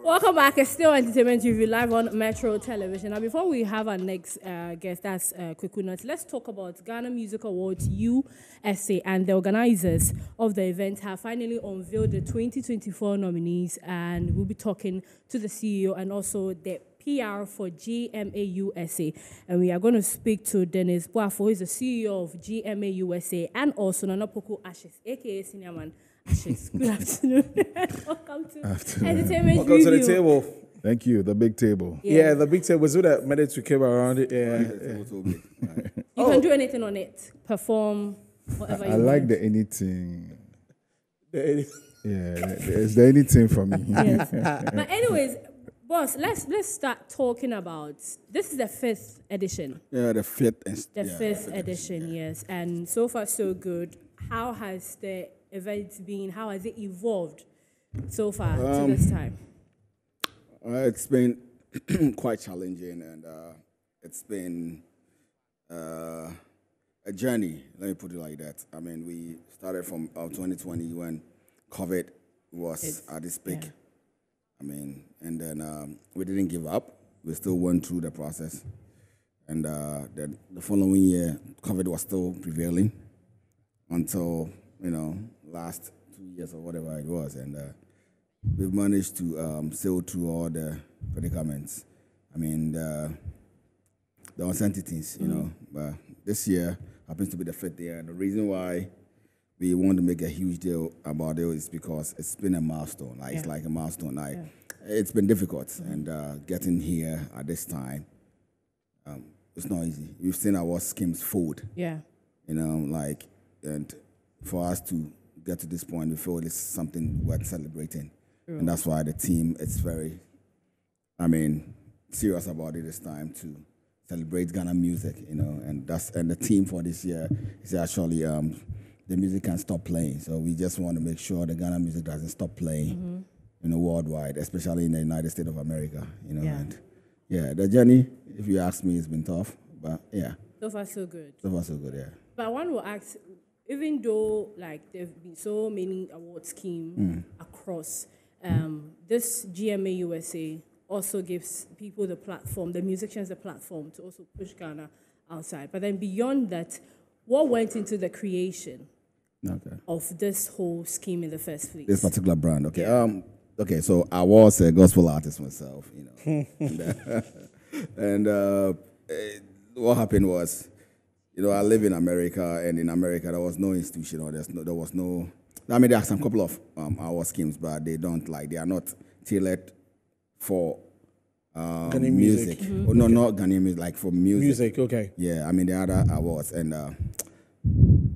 Welcome back. It's still Entertainment TV live on Metro Television. Now, before we have our next guest, that's Kweku Nuts, let's talk about Ghana Music Awards USA, and the organizers of the event have finally unveiled the 2024 nominees, and we'll be talking to the CEO and also the PR for GMA USA. And we are going to speak to Dennis BOAFO, who is the CEO of GMA USA, and also Nana POKU Ashes, aka Senior Man Ashes. Good afternoon. Welcome to Entertainment Welcome Review. to the table. Thank you, the big table. Yeah, the big table was with that minute we came around it. Yeah. You can do anything on it. Perform, whatever you I like want. the anything. Yeah. Yeah, it's the anything for me. Yes. But anyways, boss, let's start talking about, this is the 5th edition. Yeah, the fifth. The fifth edition, yes. And so far, so good. How has the event been? How has it evolved so far to this time? It's been quite challenging, and it's been a journey. Let me put it like that. I mean, we started from 2020 when COVID was at its peak. Yeah. I mean, and then we didn't give up. We still went through the process, and then the following year, COVID was still prevailing until last 2 years or whatever it was, and we've managed to sail through all the predicaments. I mean, the uncertainties, but this year happens to be the 5th year, and the reason why we want to make a huge deal about it is because it's been a milestone. It's like a milestone. It's been difficult, and getting here at this time, it's not easy. We've seen our schemes fold. Yeah. And for us to get to this point, we feel it's something worth celebrating. And that's why the team is very, serious about it this time to celebrate Ghana music, and the theme for this year is actually the music can't stop playing. So we just want to make sure the Ghana music doesn't stop playing, worldwide, especially in the United States of America, And the journey, if you ask me, it's been tough, but yeah. So far, so good. So far, so good, yeah. But one will ask, even though there have been so many award schemes across, this GMA USA also gives people the platform, the musicians the platform to also push Ghana outside. But then beyond that, what went into the creation of this whole scheme in the first place? This particular brand, okay. Yeah. So I was a gospel artist myself, and what happened was, I live in America, and in America there was no institution, or there was no. I mean, there are some couple of award schemes, but they are not tailored for Ghanaian music. Oh, no, not Ghanaian music, like for music. Music, okay. Yeah, I mean, the other awards, and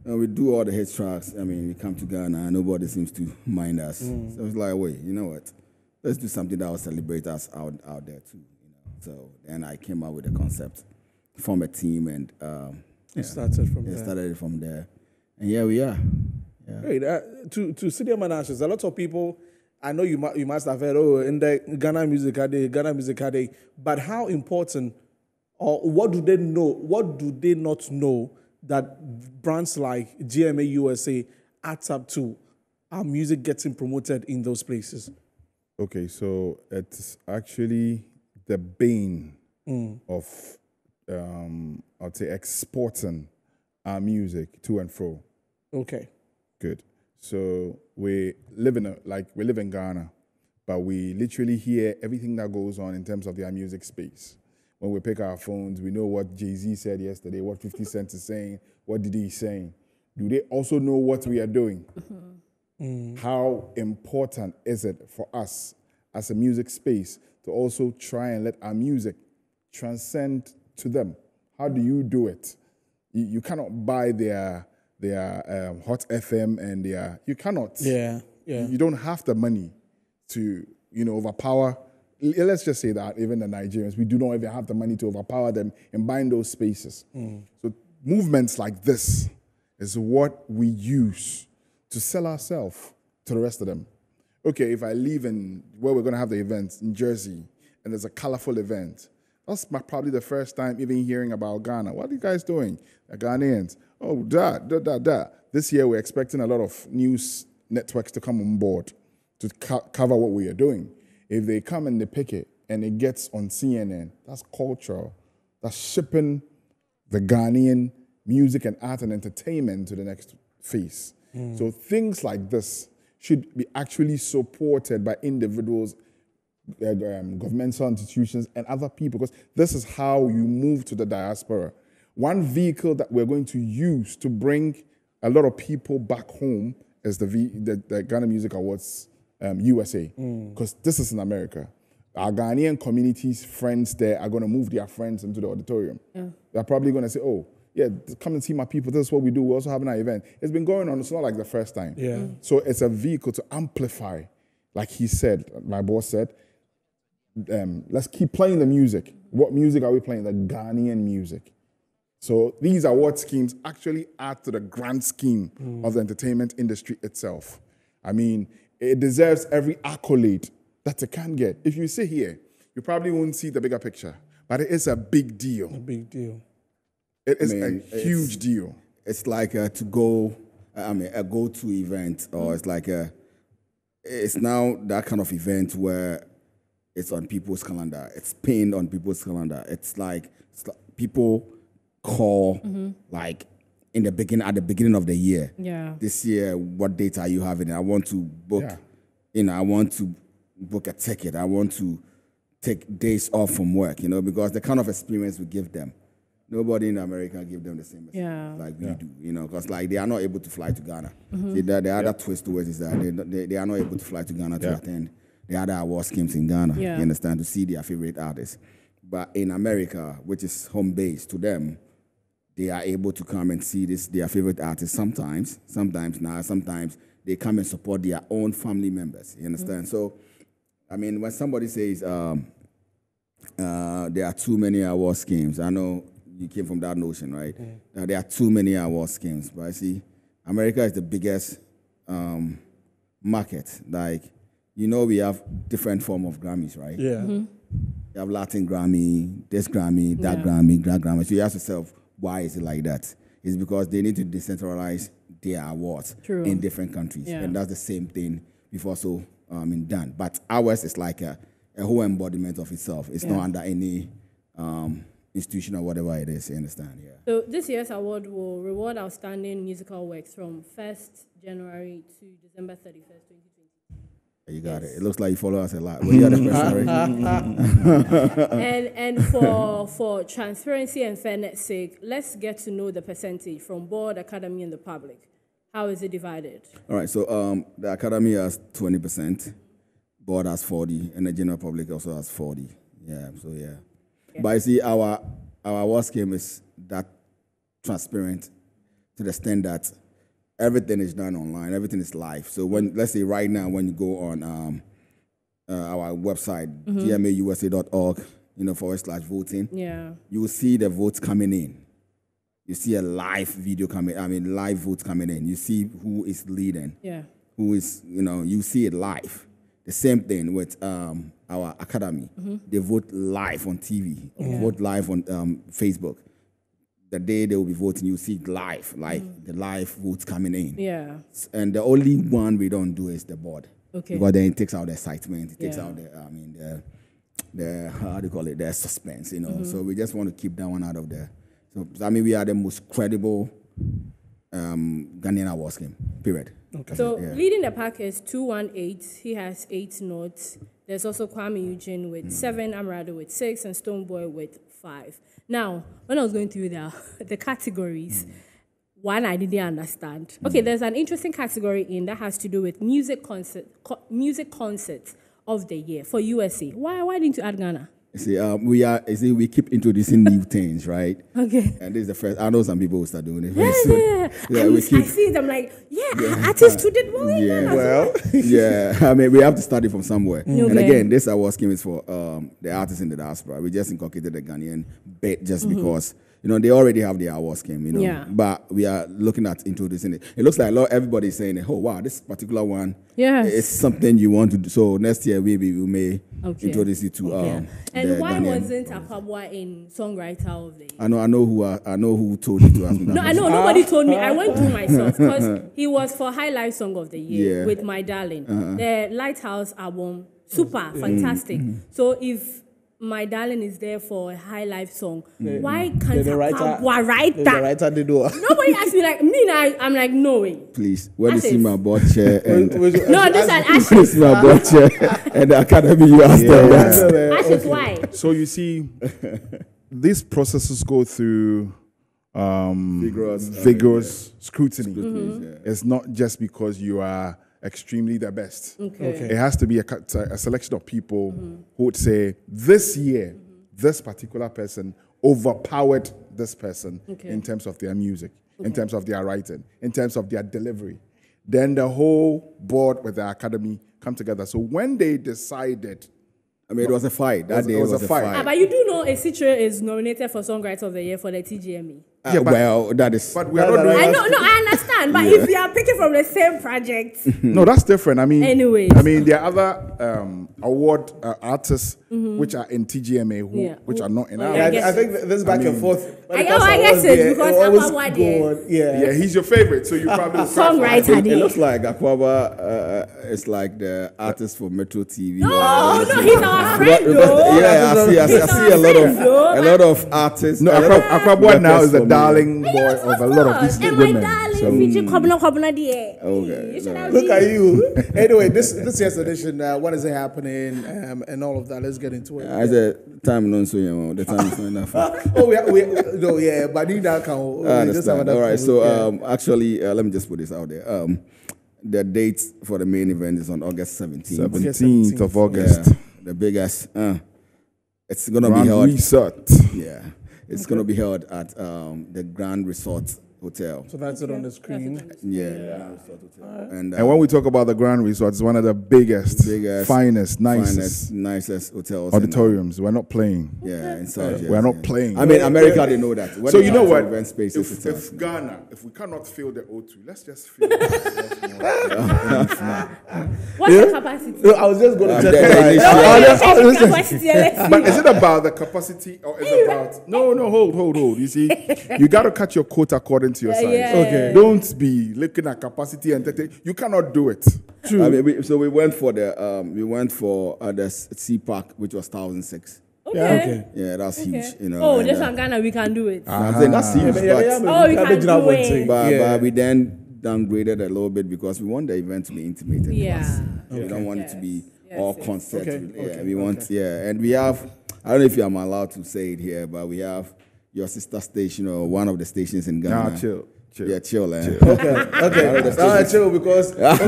we do all the hit tracks. I mean, we come to Ghana, and nobody seems to mind us. So it's like, wait, you know what? Let's do something that will celebrate us out there too. So then I came up with a concept, form a team, and It started from there. Started from there, and here we are. Yeah. Hey, to Senior Man Ashes, a lot of people, I know you must have heard, in the Ghana Music Day, but how important, or what do they know, what do they not know that brands like GMA USA adds up to our music getting promoted in those places? Okay, so it's actually the bane of, I'd say, exporting our music to and fro. Okay. Good. So we live in Ghana, but we literally hear everything that goes on in terms of their music space. When we pick our phones, we know what Jay-Z said yesterday, what 50 Cent is saying, what Diddy is saying. Do they also know what we are doing? How important is it for us as a music space to also try and let our music transcend to them? How do you do it? You cannot buy their Hot FM and you cannot. Yeah. You don't have the money to, overpower. Let's just say that even the Nigerians, we do not even have the money to overpower them in buying those spaces. So movements like this is what we use to sell ourselves to the rest of them. Okay, if I live in where we're going to have the event in Jersey, and there's a colorful event, that's probably the first time even hearing about Ghana. What are you guys doing? The Ghanaians. Oh, This year we're expecting a lot of news networks to come on board to cover what we are doing. If they come and they pick it and it gets on CNN, that's cultural. That's shipping the Ghanaian music and art and entertainment to the next phase. So things like this should be actually supported by individuals, governmental institutions, and other people, because this is how you move to the diaspora. One vehicle that we're going to use to bring a lot of people back home is the Ghana Music Awards USA, because this is in America. Our Ghanaian community's friends there are going to move their friends into the auditorium. They're probably going to say, oh, yeah, come and see my people. This is what we do. We're also having an event. It's been going on. It's not like the first time. So it's a vehicle to amplify. Like he said, my boss said, let's keep playing the music. What music are we playing? The Ghanaian music. So these award schemes actually add to the grand scheme of the entertainment industry itself. I mean, it deserves every accolade that it can get. If you sit here, you probably won't see the bigger picture, but it is a big deal. A big deal. It is a huge deal. It's like a go-to event, or it's now that kind of event where it's on people's calendar. It's pinned on people's calendar. It's like people call like at the beginning of the year. This year, what date are you having? I want to book. I want to book a ticket. I want to take days off from work. Because the kind of experience we give them, nobody in America give them the same experience like we do. Because like they are not able to fly to Ghana. The other twist to it is that they are not able to fly to Ghana to attend the other award schemes in Ghana. You understand, to see their favorite artists. But in America, which is home base to them, they are able to come and see their favorite artists sometimes they come and support their own family members. You understand? So, I mean, when somebody says there are too many award schemes, I know you came from that notion, right? There are too many award schemes. But I see America is the biggest market. Like, we have different form of Grammys, right? You have Latin Grammy, this Grammy, that Grammy, that Grammy. So you ask yourself, why is it like that? It's because they need to decentralize their awards in different countries. And that's the same thing we've also done. But ours is like a whole embodiment of itself. It's not under any institution or whatever it is, you understand? So this year's award will reward outstanding musical works from 1st January to December 31st, 2020. You got it. It looks like you follow us a lot. Well, you are the person, right? And for transparency and fairness sake, let's get to know the percentage from board, academy, and the public. How is it divided? All right. So the academy has 20%, board has 40%, and the general public also has 40%. But I see our award scheme is that transparent to the extent that everything is done online. Everything is live. So let's say right now, when you go on our website, gmausa.org, /voting, you will see the votes coming in. You see a live video live votes coming in. You see who is leading. Who is, you see it live. The same thing with our academy. They vote live on TV, vote live on Facebook. The day they will be voting, you see it live, the live votes coming in. And the only one we don't do is the board. Because then it takes out the excitement, it takes out the how do you call it, the suspense, So we just want to keep that one out of there. So we are the most credible Ghanaian award scheme, period. So leading the pack is 218. He has 8 notes. There's also Kwame Eugene with 7, Amrado with 6, and Stoneboy with 5. Now, when I was going through the categories, one I didn't understand. Okay, there's an interesting category in that has to do with music concerts of the year for USA. Why didn't you add Ghana? See, we keep introducing new things, right? Okay. And this is the first. I know some people will start doing it. I see them like, artists who did well. We have to start it from somewhere. And again, this award scheme is for the artists in the diaspora. We just inculcated the Ghanaian bit just because they already have the award scheme. But we are looking at introducing it. It looks like everybody is saying, "Oh wow, this particular one is something you want to do." So next year maybe we may introduce it to. And why wasn't Apabwa in Songwriter of the Year? I know who told you to ask me that. No, I know nobody told me. I went through myself because he was for High Life Song of the Year with My Darling. The Lighthouse album Super, fantastic. So if My Darling is there for a high life song, why can't the writer write The that? writer did do. Nobody asked me like me. I'm like no way. Please, when you Ashes. see my board chair and No, this is when you Ashes. see my board chair and the academy, you ask them that. Ashes, why? So you see, these processes go through vigorous scrutiny. It's not just because you are extremely the best. Okay. It has to be a selection of people who would say, this year, this particular person overpowered this person in terms of their music, in terms of their writing, in terms of their delivery. Then the whole board with the academy come together. So when they decided, I mean, it was a fight. That day it was a fight. But you do know Esitre is nominated for Songwriter of the Year for the TGME. Well, that is. but we are not doing I know, no, I understand. But if you are picking from the same project, No, that's different. I mean, Anyways. I mean, there are other award artists which are in TGMA which are not in Oh, our. yeah, I I, guess I think this back and forth. I guess it because always Aqua go on. Yeah, he's your favorite, so you probably will Songwriter. It looks like Akwaba is like the artist for Metro TV. Oh no, he's our friend Because- though. yeah, I see a lot of artists. No, a lot of Aquabua now rappers is the from darling boy of a lot of these And my women. darling, So, feature Kobna there. Okay, You should have Look seen- at you. Anyway, this year's edition, what is it happening and all of that? Let's get into it. I said, time non so you the time is not enough. Oh, no, yeah, but you don't count. I understand. All right, so actually, let me just put this out there. The date for the main event is on August 17th. 17th of August. Yeah, the biggest. It's gonna be Grand held. Resort. Yeah, it's gonna be held at the Grand Resort Hotel. So that's it on the screen. Yeah, Grand Resort Hotel. And And when we talk about the Grand Resort, it's one of the biggest, finest, nicest hotels. auditoriums. We're not playing. Yeah, in South Jersey. We're not playing. I mean, America, they know that. When So they you know have what? Event spaces, If hotels. Ghana, if we cannot fill the O2, let's just fill it. What's the capacity? No, I was just going to check. But is it about the capacity or is it about no, hold. You see, you gotta cut your coat according to your size. Yeah. Okay. Don't be looking at capacity and you cannot do it. I mean, we went for the Sea Park, which was 1,006. Okay. Yeah, that's huge. You know. Oh, and, this one Ghana, we can do it. I'm saying that's huge, Oh, we can do it. but we then downgraded a little bit because we want the event to be intimated. Yeah. We don't want it to be Yes, all yes. concert. Okay, We want and we have. I don't know if I'm allowed to say it here, but we have your sister station or one of the stations in Ghana. Nah, chill. Yeah, chill. Okay. Now chill because yeah, show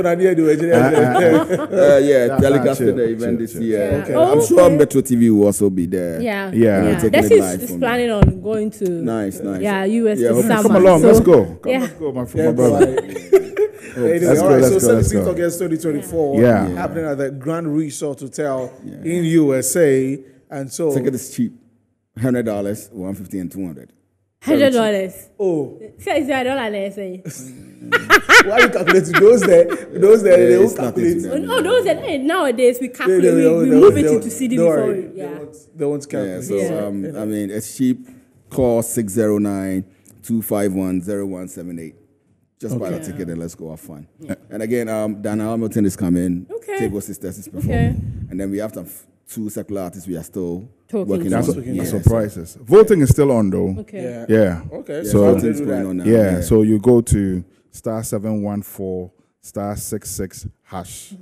that near telecasting the event this year. Okay. I'm sure Metro TV will also be there. Yeah. taking This it live is from planning on going to. Nice. Yeah, US Yeah, this hope you summer. Come along, So- let's go. Yeah. Let's go, my brother. Anyway, Let's all go, right, let's so go, let's 17th go. August 2024, Yeah. happening at the Grand Resort Hotel in USA. And so, Ticket is cheap. $100, $150 and $200. $100. oh, Say $1 less. why are you calculating those there? They it's won't nothing calculate. to them. No, those are nowadays we They calculate. We move it into CD don't before. worry. Yeah. They won't Yeah, calculate. so I mean, it's cheap. Call 609-251-0178. Just buy the ticket and let's go have fun. And again, Dana Hamilton is coming. Okay. Tego Sisters is performing. And then we have two secular artists we are still Talking working to. on. That's surprises. Voting is still on though. Okay. Yeah. Okay, So so how do voting's they do going that? on now. Yeah. So you go to *714 *66#.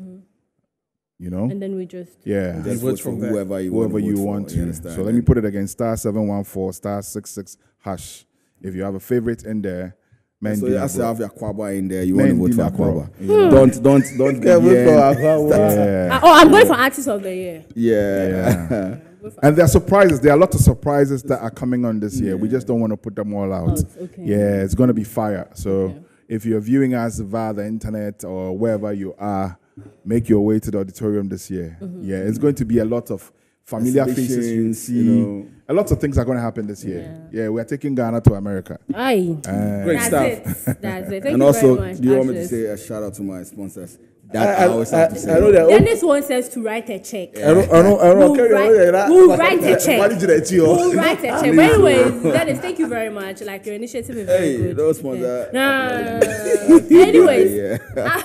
You know. And then we just. Yeah. Just vote vote for from there. whoever you Whoever want to you vote want for, you to. understand? So let me put it again: *714 *66#. If you have a favorite in there, man. So you have to have your Aquaba in there. You Men want to vote Dina for Aquaba. Aquaba. Don't be Yeah, vote for here. Aquaba. Yeah. I'm going for Artist of the Year. Yeah. And there are surprises. There are a lot of surprises that are coming on this year. We just don't want to put them all out. Okay. Yeah, it's going to be fire. So if you're viewing us via the internet or wherever you are, make your way to the auditorium this year. Yeah, it's going to be a lot of familiar faces you Exhibitions, see. you know. A lot of things are going to happen this year. Yeah, we are taking Ghana to America. Aye. Great That's stuff. it. That's it. Thank And you also, very much. do you want me to Ashes. say a shout out to my sponsors? That I always have to say. I know that. Dennis wants us to write a check. I know. We'll Carry on. write a check. Why did you do that to you? We'll write a check. But anyways, Dennis, thank you very much. Like your initiative is very Hey, good. those sponsors. Nah. Anyways, Yeah.